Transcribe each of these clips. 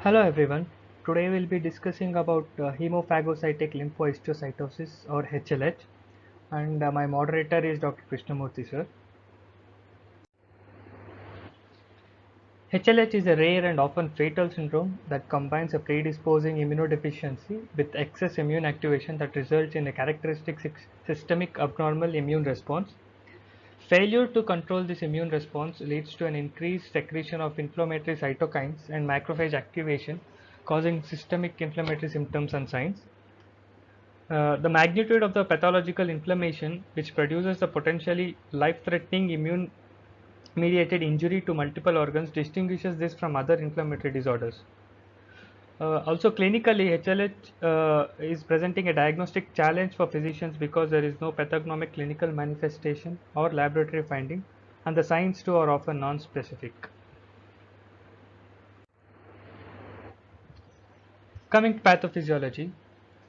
Hello everyone. Today we'll be discussing about hemophagocytic lymphohistiocytosis or HLH, and my moderator is Dr. Krishnamurthy sir. HLH is a rare and often fatal syndrome that combines a predisposing immunodeficiency with excess immune activation that results in a characteristic systemic abnormal immune response. Failure to control this immune response leads to an increased secretion of inflammatory cytokines and macrophage activation, causing systemic inflammatory symptoms and signs. The magnitude of the pathological inflammation, which produces the potentially life-threatening immune-mediated injury to multiple organs, distinguishes this from other inflammatory disorders. Also, clinically, HLH is presenting a diagnostic challenge for physicians because there is no pathognomic clinical manifestation or laboratory finding, and the signs too are often non-specific. Coming to pathophysiology,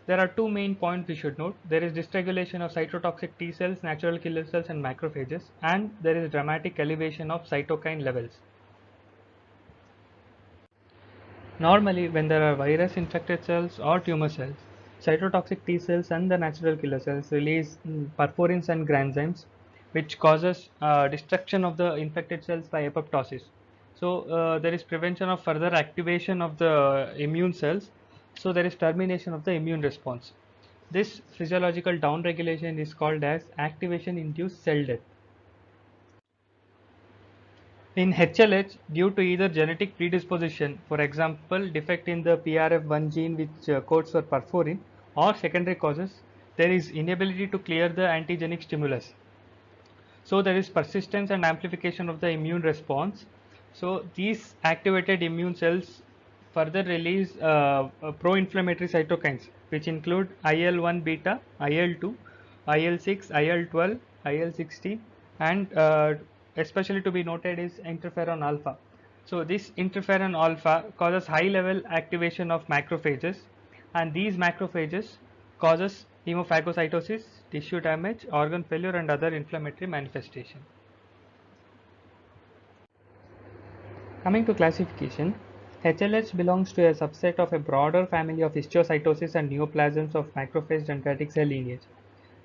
there are two main points we should note. There is dysregulation of cytotoxic T cells, natural killer cells, and macrophages, and there is dramatic elevation of cytokine levels. Normally, when there are virus infected cells or tumor cells, cytotoxic T cells and the natural killer cells release perforins and granzymes, which causes destruction of the infected cells by apoptosis. So there is prevention of further activation of the immune cells. So there is termination of the immune response. This physiological downregulation is called as activation induced cell death. In HLH, due to either genetic predisposition, for example, defect in the PRF1 gene which codes for perforin, or secondary causes, there is inability to clear the antigenic stimulus. So there is persistence and amplification of the immune response. So these activated immune cells further release pro-inflammatory cytokines, which include IL-1 beta, IL-2, IL-6, IL-12, IL-16, and especially to be noted is interferon alpha. So this interferon alpha causes high level activation of macrophages, and these macrophages causes hemophagocytosis, tissue damage, organ failure, and other inflammatory manifestation. Coming to classification, HLH belongs to a subset of a broader family of histiocytosis and neoplasms of macrophage dendritic cell lineage.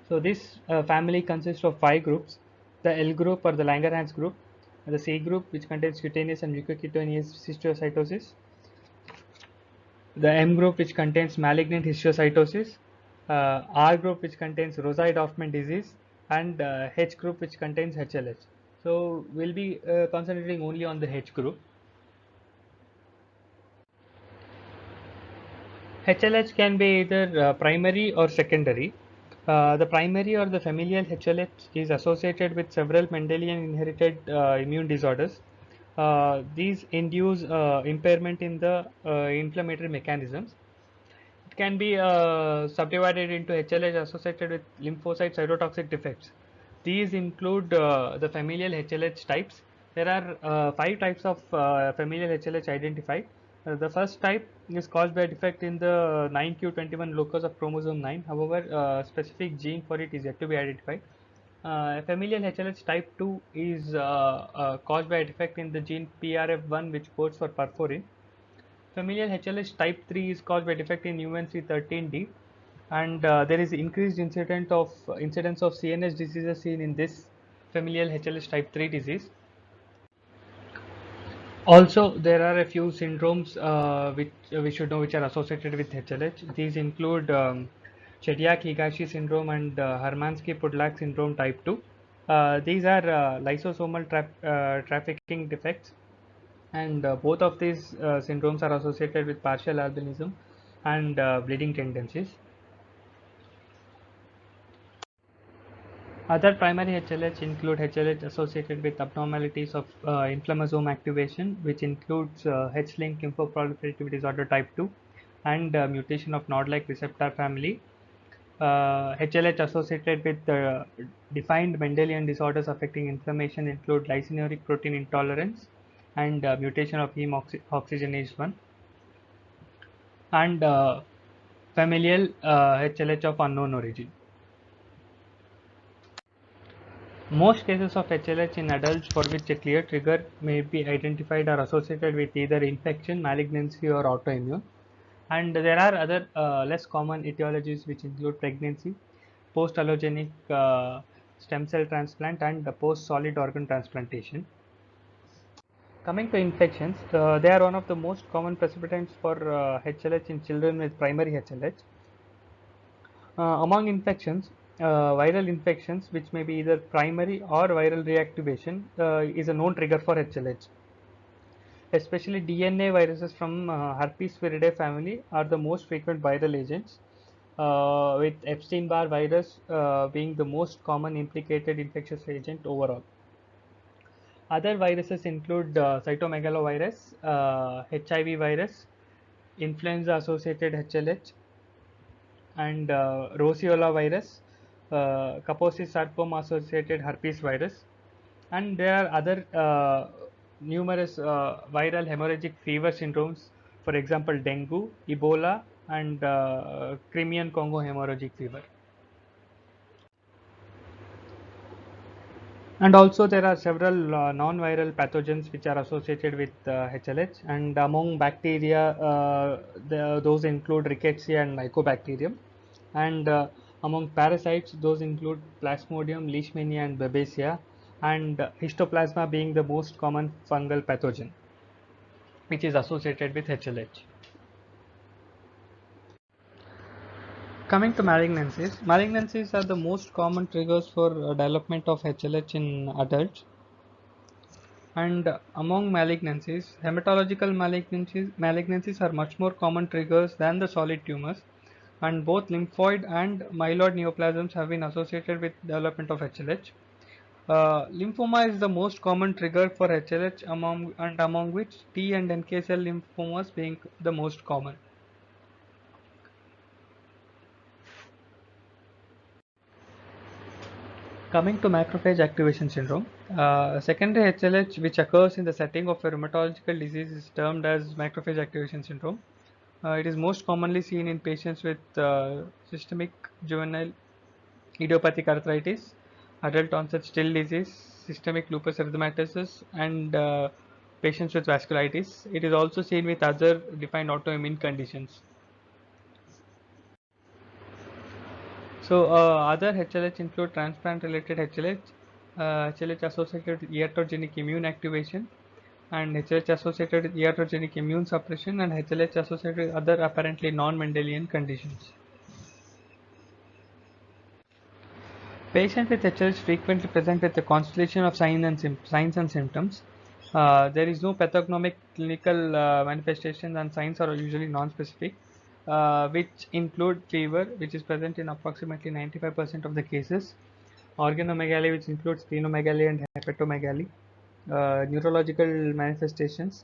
So this family consists of 5 groups: the L group or the Langerhans group, the C group which contains cutaneous and mucocutaneous histiocytosis, the M group which contains malignant histiocytosis, R group which contains Rosai-Dorfman disease, and H group which contains HLH. So we'll be concentrating only on the H group. HLH can be either primary or secondary. The primary or the familial HLH is associated with several Mendelian inherited immune disorders. These induce impairment in the inflammatory mechanisms. It can be subdivided into HLH associated with lymphocyte cytotoxic defects. These include the familial HLH types. There are 5 types of familial HLH identified. The first type is caused by a defect in the 9q21 locus of chromosome 9. However, specific gene for it is yet to be identified. Familial HLH type 2 is caused by a defect in the gene PRF1 which codes for perforin. Familial HLH type 3 is caused by defect in UNC13D, and there is increased incidence of CNS diseases seen in this familial HLH type 3 disease. Also, there are a few syndromes which we should know which are associated with HLH. These include Chediak-Higashi syndrome and Hermansky-Pudlak syndrome type 2. These are lysosomal trafficking defects, and both of these syndromes are associated with partial albinism and bleeding tendencies. Other primary HLH include HLH associated with abnormalities of inflammasome activation, which includes H-linked lymphoproliferative disorder type 2 and mutation of NOD-like receptor family. HLH associated with defined Mendelian disorders affecting inflammation include lysinuric protein intolerance and mutation of heme oxygenase 1 and familial HLH of unknown origin. Most cases of HLH in adults for which a clear trigger may be identified are associated with either infection, malignancy, or autoimmune. And there are other less common etiologies which include pregnancy, post-allogenic stem cell transplant, and post-solid organ transplantation. Coming to infections, they are one of the most common precipitants for HLH in children with primary HLH. Among infections, viral infections, which may be either primary or viral reactivation, is a known trigger for HLH. Especially DNA viruses from herpes viridae family are the most frequent viral agents, with Epstein-Barr virus being the most common implicated infectious agent overall. Other viruses include cytomegalovirus, HIV virus, influenza-associated HLH, and Roseola virus, Kaposi sarcoma-associated herpes virus, and there are other numerous viral hemorrhagic fever syndromes, for example, dengue, Ebola, and Crimean Congo hemorrhagic fever. And also there are several non-viral pathogens which are associated with HLH, and among bacteria, those include Rickettsia and Mycobacterium, and among parasites, those include Plasmodium, Leishmania, and Babesia, and Histoplasma being the most common fungal pathogen which is associated with HLH. Coming to malignancies, malignancies are the most common triggers for development of HLH in adults. And among malignancies, hematological malignancies are much more common triggers than the solid tumors, and both lymphoid and myeloid neoplasms have been associated with development of HLH. Lymphoma is the most common trigger for HLH, among which T and NK cell lymphomas being the most common. Coming to macrophage activation syndrome, secondary HLH which occurs in the setting of a rheumatological disease is termed as macrophage activation syndrome. It is most commonly seen in patients with systemic juvenile idiopathic arthritis, adult onset still disease, systemic lupus erythematosus, and patients with vasculitis. It is also seen with other defined autoimmune conditions. So, other HLH include transplant-related HLH, HLH associated with iatrogenic immune activation, and HLH associated with iatrogenic immune suppression, and HLH associated with other apparently non-Mendelian conditions. Patients with HLH frequently present with a constellation of signs and symptoms. There is no pathognomic clinical manifestations, and signs are usually non-specific, which include fever, which is present in approximately 95% of the cases, organomegaly, which includes splenomegaly and hepatomegaly, neurological manifestations.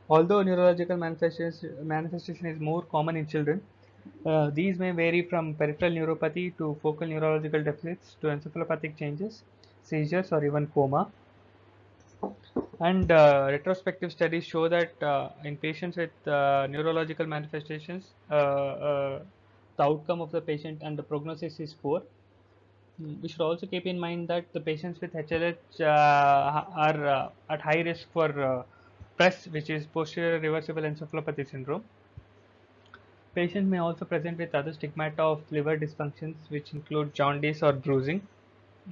Although neurological manifestation is more common in children, these may vary from peripheral neuropathy to focal neurological deficits to encephalopathic changes, seizures, or even coma. And retrospective studies show that in patients with neurological manifestations, the outcome of the patient and the prognosis is poor. We should also keep in mind that the patients with HLH are at high risk for PRES, which is posterior reversible encephalopathy syndrome. Patients may also present with other stigmata of liver dysfunctions, which include jaundice or bruising,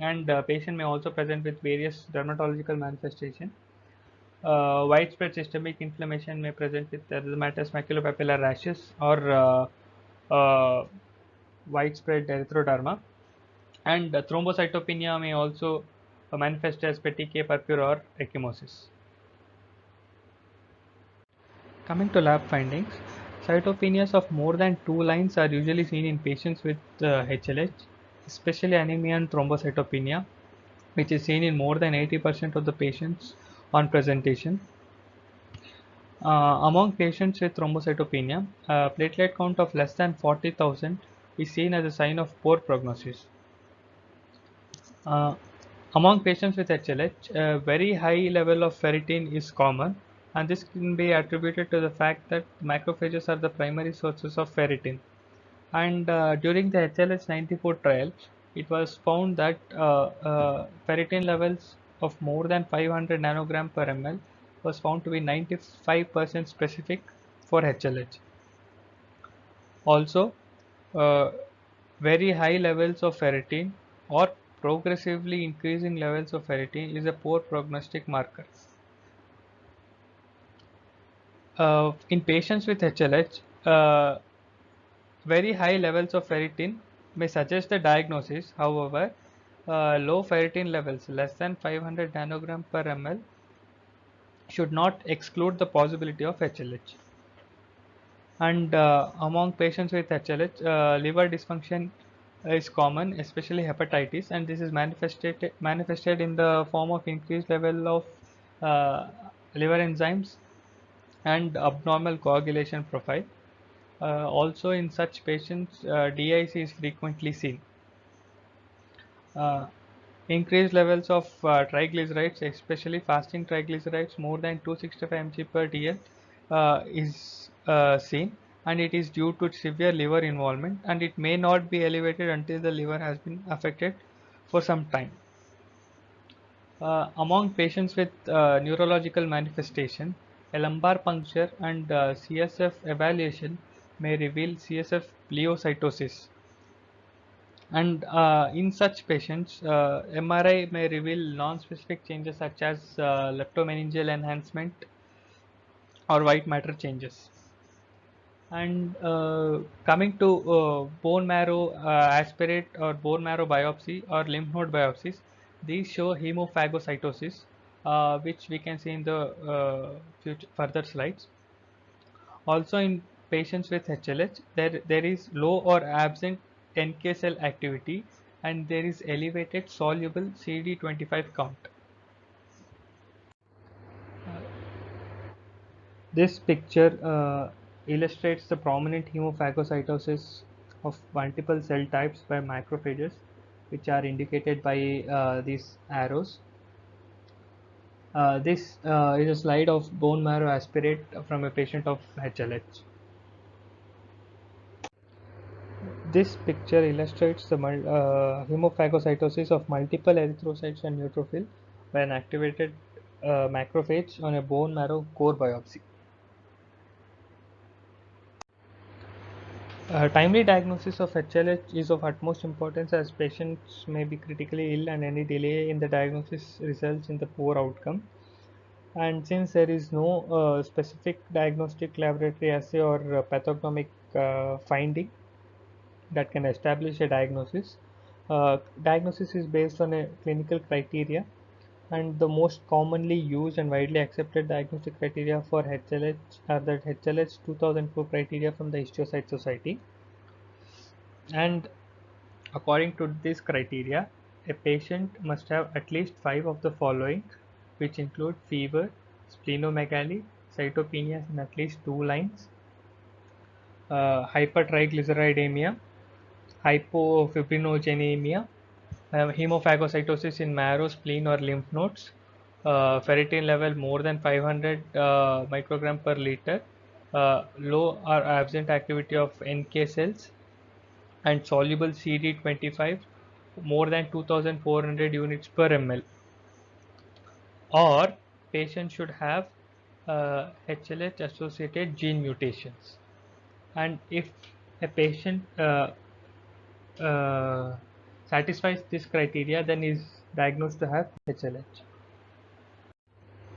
and patient may also present with various dermatological manifestations. Widespread systemic inflammation may present with erythematous maculopapular rashes or widespread erythroderma, and thrombocytopenia may also manifest as petechiae purpura or ecchymosis. Coming to lab findings, cytopenias of more than 2 lines are usually seen in patients with HLH, especially anemia and thrombocytopenia, which is seen in more than 80% of the patients on presentation. Among patients with thrombocytopenia, a platelet count of less than 40,000 is seen as a sign of poor prognosis. Uh, Among patients with HLH, a very high level of ferritin is common, and this can be attributed to the fact that macrophages are the primary sources of ferritin. And during the HLH 94 trial, it was found that ferritin levels of more than 500 nanogram per ml was found to be 95% specific for HLH. Also, uh, very high levels of ferritin or progressively increasing levels of ferritin is a poor prognostic marker. In patients with HLH, very high levels of ferritin may suggest the diagnosis. However, low ferritin levels less than 500 nanogram per ml should not exclude the possibility of HLH. And among patients with HLH, liver dysfunction is common, especially hepatitis, and this is manifested in the form of increased level of uh, liver enzymes and abnormal coagulation profile. Also, in such patients, DIC is frequently seen. Uh, Increased levels of triglycerides, especially fasting triglycerides more than 265 mg per dl, is seen, and it is due to severe liver involvement, and it may not be elevated until the liver has been affected for some time. Among patients with neurological manifestation, a lumbar puncture and CSF evaluation may reveal CSF pleocytosis. And in such patients, MRI may reveal non-specific changes such as leptomeningeal enhancement or white matter changes. And coming to bone marrow aspirate or bone marrow biopsy or lymph node biopsies, these show hemophagocytosis, which we can see in the further slides. Also, in patients with HLH, there is low or absent NK cell activity, and there is elevated soluble CD25 count. This picture illustrates the prominent hemophagocytosis of multiple cell types by macrophages, which are indicated by these arrows. This is a slide of bone marrow aspirate from a patient of HLH. This picture illustrates the hemophagocytosis of multiple erythrocytes and neutrophil by an activated macrophage on a bone marrow core biopsy. Timely diagnosis of HLH is of utmost importance as patients may be critically ill and any delay in the diagnosis results in the poor outcome. And since there is no specific diagnostic laboratory assay or pathognomic finding that can establish a diagnosis, diagnosis is based on a clinical criteria, and the most commonly used and widely accepted diagnostic criteria for HLH are the HLH 2004 criteria from the Histiocyte Society. And according to this criteria, a patient must have at least 5 of the following, which include fever, splenomegaly, cytopenias in at least 2 lines, hypertriglyceridemia, hypofibrinogenemia, hemophagocytosis in marrow, spleen, or lymph nodes, ferritin level more than 500 microgram per liter, low or absent activity of NK cells, and soluble CD25 more than 2400 units per ml, or patient should have HLH associated gene mutations. And if a patient uh, satisfies this criteria, then is diagnosed to have HLH.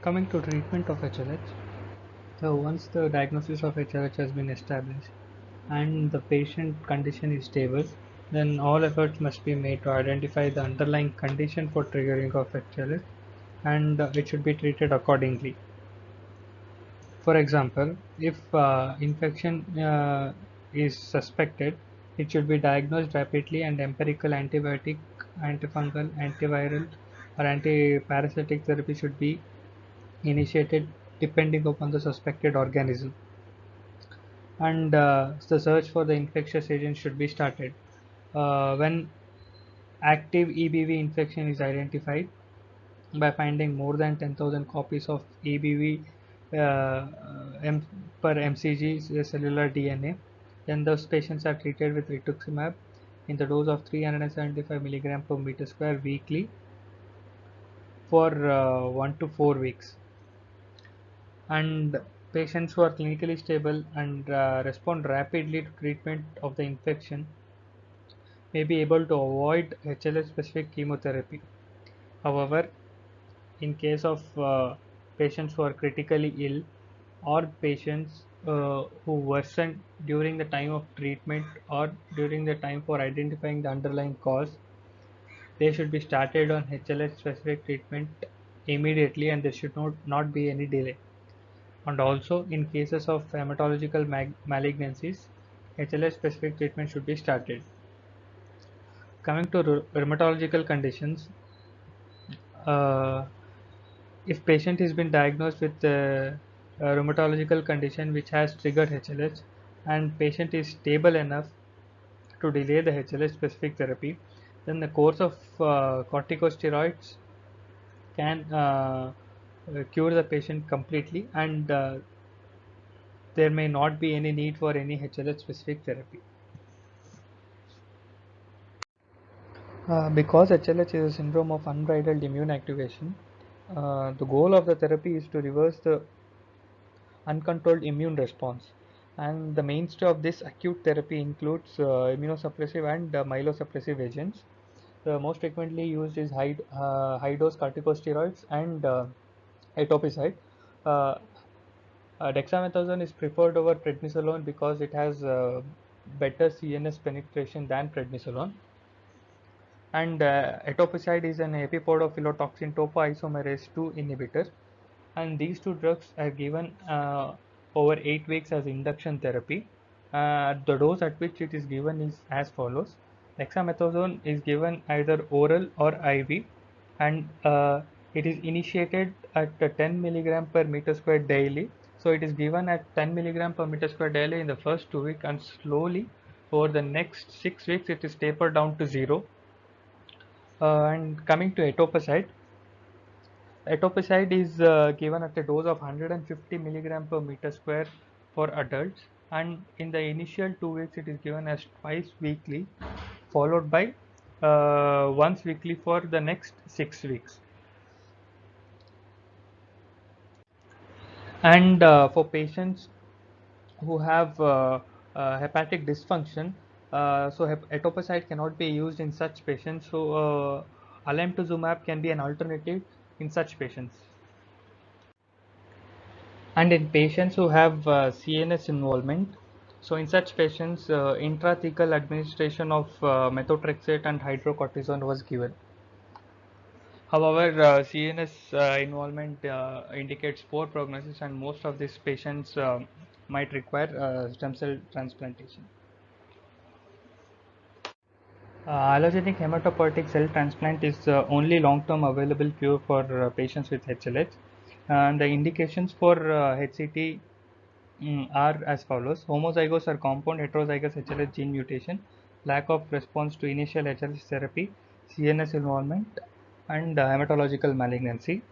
Coming to treatment of HLH, so once the diagnosis of HLH has been established and the patient condition is stable, then all efforts must be made to identify the underlying condition for triggering of HLH, and it should be treated accordingly. For example, if infection is suspected, it should be diagnosed rapidly, and empirical antibiotic, antifungal, antiviral, or antiparasitic therapy should be initiated depending upon the suspected organism. And the search for the infectious agent should be started. When active EBV infection is identified by finding more than 10,000 copies of EBV per mcg cellular DNA, then those patients are treated with rituximab in the dose of 375 milligram per meter square weekly for 1 to 4 weeks. And patients who are clinically stable and respond rapidly to treatment of the infection may be able to avoid HLH specific chemotherapy. However, in case of patients who are critically ill or patients who worsen during the time of treatment or during the time for identifying the underlying cause, they should be started on HLH specific treatment immediately, and there should not be any delay. And also in cases of hematological malignancies, HLH specific treatment should be started. Coming to rheumatological conditions, uh, if patient has been diagnosed with a rheumatological condition which has triggered HLH and patient is stable enough to delay the HLH specific therapy, then the course of corticosteroids can cure the patient completely, and there may not be any need for any HLH specific therapy. Because HLH is a syndrome of unbridled immune activation, the goal of the therapy is to reverse the uncontrolled immune response. And the mainstay of this acute therapy includes immunosuppressive and myelosuppressive agents. The most frequently used is high dose corticosteroids and etoposide. Uh, Dexamethasone is preferred over prednisolone because it has better CNS penetration than prednisolone. And etoposide is an epipodophylotoxin topoisomerase 2 inhibitor, and these two drugs are given over 8 weeks as induction therapy. The dose at which it is given is as follows. Dexamethasone is given either oral or IV, and it is initiated at 10 milligram per meter square daily. So it is given at 10 milligram per meter square daily in the first 2 weeks, and slowly over the next 6 weeks it is tapered down to 0. And coming to etoposide, etoposide is given at a dose of 150 milligram per meter square for adults, and in the initial 2 weeks it is given as twice weekly, followed by once weekly for the next 6 weeks. And for patients who have hepatic dysfunction, so etoposide cannot be used in such patients. So alemtuzumab can be an alternative in such patients. And in patients who have CNS involvement, so in such patients, intrathecal administration of methotrexate and hydrocortisone was given. However, CNS involvement indicates poor prognosis, and most of these patients might require stem cell transplantation. Allogenic hematopoietic cell transplant is the only long-term available cure for patients with HLH. And the indications for HCT are as follows. Homozygous or compound heterozygous HLH gene mutation, lack of response to initial HLH therapy, CNS involvement, and hematological malignancy.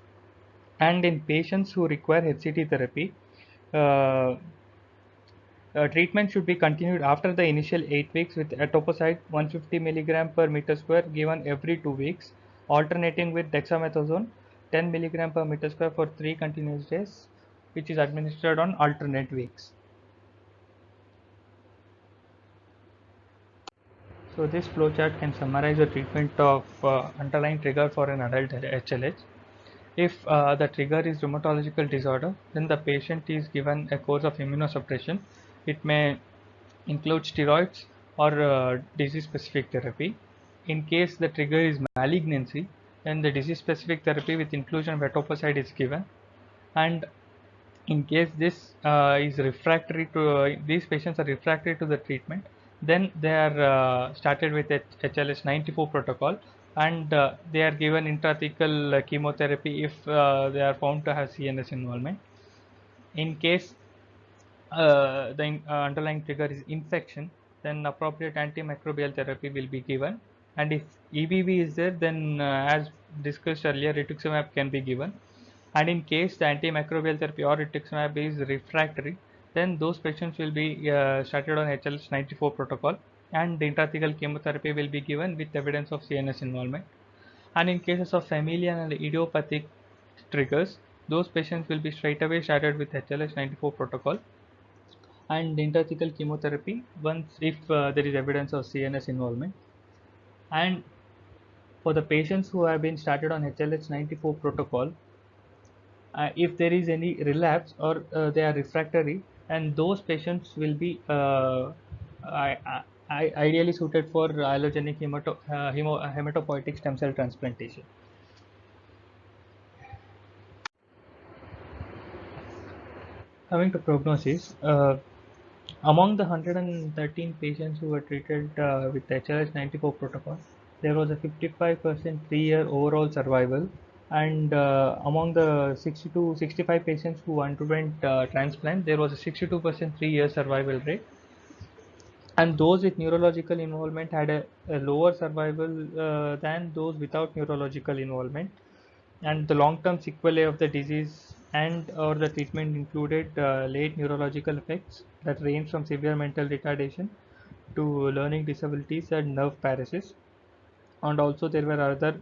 And in patients who require HCT therapy, uh, treatment should be continued after the initial 8 weeks with etoposide 150 milligram per meter square given every 2 weeks, alternating with dexamethasone 10 milligram per meter square for 3 continuous days, which is administered on alternate weeks. So this flowchart can summarize the treatment of underlying trigger for an adult HLH. If the trigger is rheumatological disorder, then the patient is given a course of immunosuppression. It may include steroids or disease-specific therapy. In case the trigger is malignancy, then the disease-specific therapy with inclusion of etoposide is given. And in case this is refractory to these patients are refractory to the treatment, then they are started with HLH 94 protocol, and they are given intrathecal chemotherapy if they are found to have CNS involvement. In case the underlying trigger is infection, then appropriate antimicrobial therapy will be given. And if EBV is there, then as discussed earlier, rituximab can be given. And in case the antimicrobial therapy or rituximab is refractory, then those patients will be started on HLH 94 protocol, and the intrathecal chemotherapy will be given with evidence of CNS involvement. And in cases of familial and idiopathic triggers, those patients will be straight away started with HLH-94 protocol and intrathecal chemotherapy once if there is evidence of CNS involvement. And for the patients who have been started on HLH-94 protocol, if there is any relapse or they are refractory, and those patients will be ideally suited for allogenic hematopoietic stem cell transplantation. Coming to prognosis, among the 113 patients who were treated with HLH-94 protocol, there was a 55% 3-year overall survival, and among the 65 patients who underwent transplant, there was a 62% 3-year survival rate. And those with neurological involvement had a lower survival than those without neurological involvement. And the long-term sequelae of the disease and or the treatment included late neurological effects that range from severe mental retardation to learning disabilities and nerve paralysis. And also there were other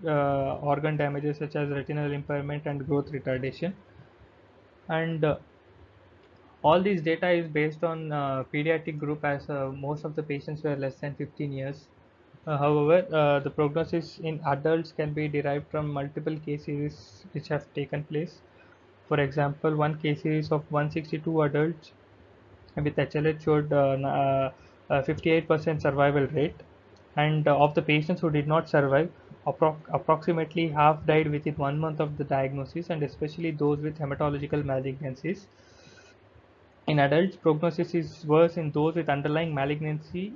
organ damages such as retinal impairment and growth retardation. And all these data is based on pediatric group, as most of the patients were less than 15 years. However, the prognosis in adults can be derived from multiple case series which have taken place. For example, one case series of 162 adults with HLH showed 58% survival rate, and of the patients who did not survive, approximately half died within 1 month of the diagnosis, and especially those with hematological malignancies. In adults, prognosis is worse in those with underlying malignancy,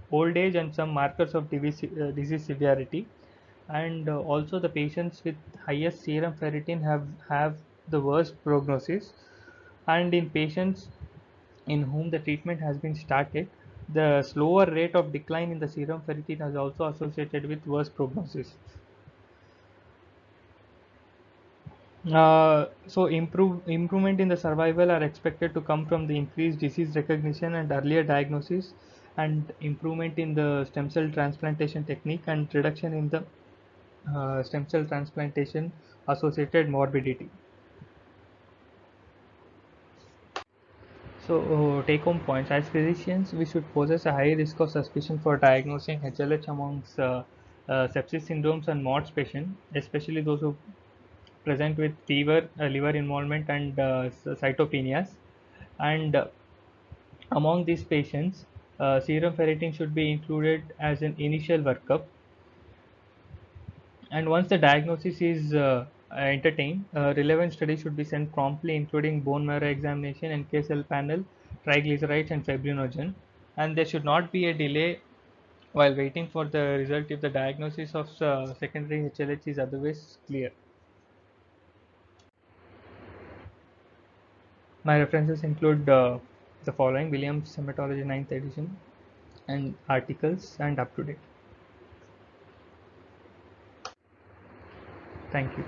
old age, and some markers of disease severity. And also, the patients with highest serum ferritin have the worst prognosis. And in patients in whom the treatment has been started, the slower rate of decline in the serum ferritin is also associated with worse prognosis. So improvement in the survival are expected to come from the increased disease recognition and earlier diagnosis, and improvement in the stem cell transplantation technique, and reduction in the stem cell transplantation associated morbidity. So take home points: as physicians, we should possess a high risk of suspicion for diagnosing HLH amongst sepsis syndromes and MODS patients, especially those who present with fever, liver involvement, and cytopenias. And among these patients, serum ferritin should be included as an initial workup. And once the diagnosis is entertained, relevant studies should be sent promptly, including bone marrow examination, NK cell panel, triglycerides, and fibrinogen. And there should not be a delay while waiting for the result if the diagnosis of secondary HLH is otherwise clear. My references include the following: Williams Hematology 9th edition, and articles, and up to date. Thank you.